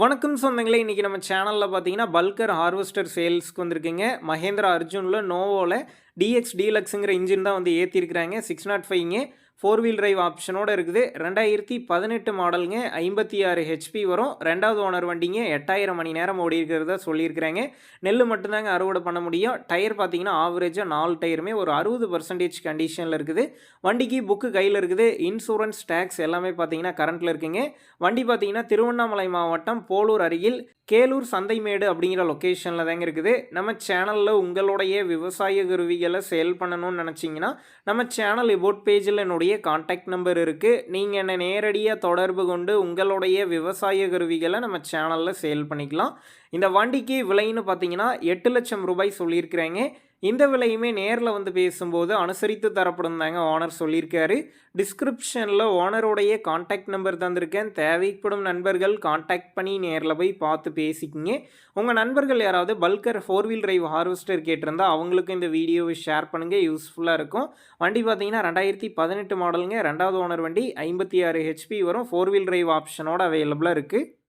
வணக்கம் சொந்தங்களே, இன்னைக்கு நம்ம சேனல்ல பார்த்தீங்கன்னா, பல்கர் ஹார்வெஸ்டர் சேல்ஸ்க்கு வந்திருக்குங்க. மஹேந்திரா அர்ஜுன்ல நோவோல டிஎக்ஸ் டீலக்ஸுங்கிற இன்ஜின் தான் வந்து ஏத்தியிருக்கிறாங்க. 605ங்க. 4 வீல் டிரைவ் ஆப்ஷனோட இருக்குது. 2018 மாடலுங்க. 56 ஹெச்பி வரும். 2வது ஓனர் வண்டிங்க. 8000 மணி நேரம் ஓடி இருக்கிறதா சொல்லியிருக்கிறாங்க. நெல் மட்டும்தாங்க அறுவடை பண்ண முடியும். டயர் பார்த்தீங்கன்னா, ஆவரேஜா 4 டயருமே ஒரு 60% கண்டிஷன்ல இருக்குது. வண்டிக்கு புக்கு கையில இருக்குது. இன்சூரன்ஸ், டாக்ஸ் எல்லாமே பார்த்தீங்கன்னா கரண்ட்ல இருக்குங்க. வண்டி பார்த்தீங்கன்னா, திருவண்ணாமலை மாவட்டம் போலூர் அருகில் கேலூர் சந்தைமேடு அப்படிங்கிற லொக்கேஷனில் தாங்க இருக்குது. நம்ம சேனலில் உங்களுடைய விவசாய கருவிகளை சேல் பண்ணணும்னு நினச்சிங்கன்னா, நம்ம சேனல் எபோட் பேஜில் என்னுடைய கான்டாக்ட் நம்பர் இருக்குது. நீங்கள் என்னை நேரடியாக தொடர்பு கொண்டு உங்களுடைய விவசாய கருவிகளை நம்ம சேனலில் சேல் பண்ணிக்கலாம். இந்த வண்டிக்கு விலைன்னு பார்த்தீங்கன்னா 8 லட்சம் ரூபாய் சொல்லியிருக்கிறாங்க. இந்த விலையுமே நேரில் வந்து பேசும்போது அனுசரித்து தரப்படும் தாங்க ஓனர் சொல்லியிருக்காரு. டிஸ்கிரிப்ஷனில் ஓனருடைய கான்டாக்ட் நம்பர் தந்திருக்கேன். தேவைப்படும் நண்பர்கள் கான்டாக்ட் பண்ணி நேரில் போய் பார்த்து பேசிக்கிங்க. உங்கள் நண்பர்கள் யாராவது பல்கர் 4 வீல் டிரைவ் ஹார்வெஸ்டர் கேட்டிருந்தா அவங்களுக்கும் இந்த வீடியோவை ஷேர் பண்ணுங்கள், யூஸ்ஃபுல்லாக இருக்கும். வண்டி பார்த்தீங்கன்னா 2018 மாடலுங்க. 2வது ஓனர் வண்டி. 56 ஹெச்பி வரும். 4 வீல் டிரைவ் ஆப்ஷனோட அவைலபிளாக இருக்குது.